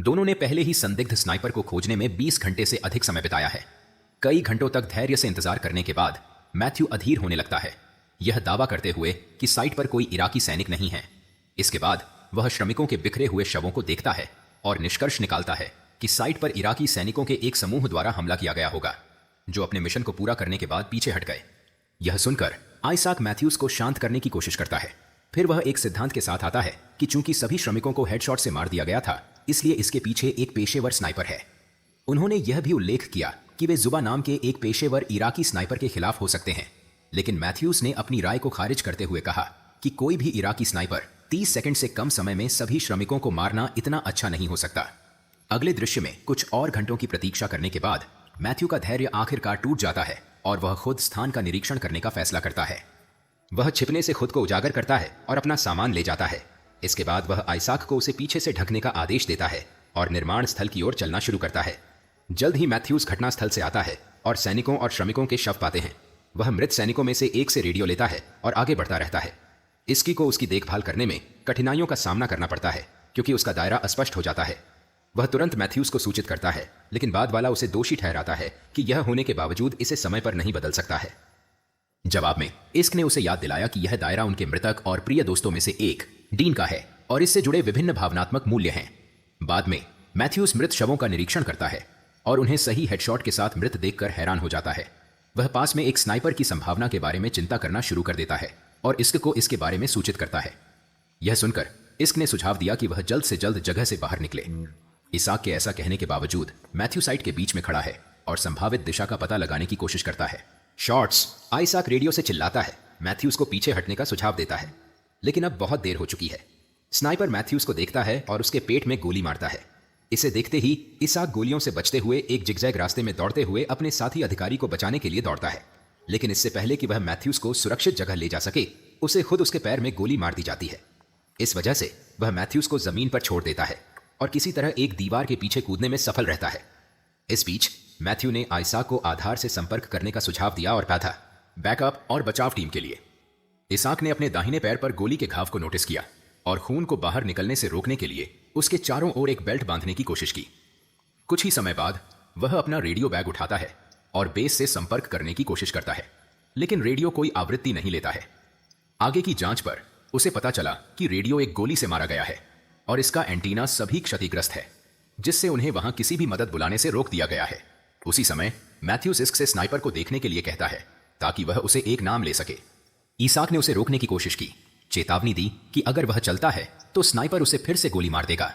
दोनों ने पहले ही संदिग्ध स्नाइपर को खोजने में 20 घंटे से अधिक समय बिताया है। कई घंटों तक धैर्य से इंतजार करने के बाद मैथ्यू अधीर होने लगता है, यह दावा करते हुए कि साइट पर कोई इराकी सैनिक नहीं है। इसके बाद वह श्रमिकों के बिखरे हुए शवों को देखता है और निष्कर्ष निकालता है कि साइट पर इराकी सैनिकों के एक समूह द्वारा हमला किया गया होगा, जो अपने मिशन को पूरा करने के बाद पीछे हट गए। यह सुनकर आइसाक मैथ्यूज को शांत करने की कोशिश करता है। फिर वह एक सिद्धांत के साथ आता है कि चूंकि सभी श्रमिकों को हेडशॉट से मार दिया गया था, इसलिए इसके पीछे एक पेशेवर स्नाइपर है। उन्होंने यह भी उल्लेख किया कि वे जुबा नाम के एक पेशेवर इराकी स्नाइपर के खिलाफ हो सकते हैं, लेकिन मैथ्यूज ने अपनी राय को खारिज करते हुए कहा कि कोई भी इराकी स्नाइपर 30 सेकंड से कम समय में सभी श्रमिकों को मारना इतना अच्छा नहीं हो सकता। अगले दृश्य में कुछ और घंटों की प्रतीक्षा करने के बाद मैथ्यू का धैर्य आखिरकार टूट जाता है और वह खुद स्थान का निरीक्षण करने का फैसला करता है। वह छिपने से खुद को उजागर करता है और अपना सामान ले जाता है। इसके बाद वह आइसाक को उसे पीछे से ढकने का आदेश देता है और निर्माण स्थल की ओर चलना शुरू करता है। जल्द ही मैथ्यूज घटनास्थल से आता है और सैनिकों और श्रमिकों के शव पाते हैं। वह मृत सैनिकों में से एक से रेडियो लेता है और आगे बढ़ता रहता है। इसकी को उसकी देखभाल करने में कठिनाइयों का सामना करना पड़ता है क्योंकि उसका दायरा अस्पष्ट हो जाता है। वह तुरंत मैथ्यूज को सूचित करता है, लेकिन बाद वाला उसे दोषी ठहराता है कि यह होने के बावजूद इसे समय पर नहीं बदल सकता है। जवाब में इस्क ने उसे याद दिलाया कि यह दायरा उनके मृतक और प्रिय दोस्तों में से एक डीन का है और इससे जुड़े विभिन्न भावनात्मक मूल्य हैं। बाद में मैथ्यूज मृत शवों का निरीक्षण करता है और उन्हें सही हेडशॉट के साथ मृत देखकर हैरान हो जाता है। वह पास में एक स्नाइपर की संभावना के बारे में चिंता करना शुरू कर देता है और इस्क को इसके बारे में सूचित करता है। यह सुनकर इस्क ने सुझाव दिया कि वह जल्द से जल्द जगह से बाहर निकले। इसाक के ऐसा कहने के बावजूद मैथ्यू साइट के बीच में खड़ा है और संभावित दिशा का पता लगाने की कोशिश करता है। शॉट्स! आइसाक रेडियो से चिल्लाता है। मैथ्यूज को पीछे हटने का सुझाव देता है, लेकिन अब बहुत देर हो चुकी है। स्नाइपर मैथ्यूज को देखता है और उसके पेट में गोली मारता है। इसे देखते ही इसाक गोलियों से बचते हुए एक जिगजैग रास्ते में दौड़ते हुए अपने साथी अधिकारी को बचाने के लिए दौड़ता है, लेकिन इससे पहले कि वह मैथ्यूज को सुरक्षित जगह ले जा सके, उसे खुद उसके पैर में गोली मार दी जाती है। इस वजह से वह मैथ्यूज को जमीन पर छोड़ देता है और किसी तरह एक दीवार के पीछे कूदने में सफल रहता है। इस बीच मैथ्यू ने आइसाक को आधार से संपर्क करने का सुझाव दिया और कहा था बैकअप और बचाव टीम के लिए। इसाक ने अपने दाहिने पैर पर गोली के घाव को नोटिस किया और खून को बाहर निकलने से रोकने के लिए उसके चारों ओर एक बेल्ट बांधने की कोशिश की। कुछ ही समय बाद वह अपना रेडियो बैग उठाता है और बेस से संपर्क करने की कोशिश करता है, लेकिन रेडियो कोई आवृत्ति नहीं लेता है। आगे की जांच पर उसे पता चला कि रेडियो एक गोली से मारा गया है और इसका एंटीना सभी क्षतिग्रस्त है, जिससे उन्हें वहां किसी भी मदद बुलाने से रोक दिया गया है। उसी समय मैथ्यूज इस्क से स्नाइपर को देखने के लिए कहता है ताकि वह उसे एक नाम ले सके। इसाक ने उसे रोकने की कोशिश की, चेतावनी दी कि अगर वह चलता है तो स्नाइपर उसे फिर से गोली मार देगा।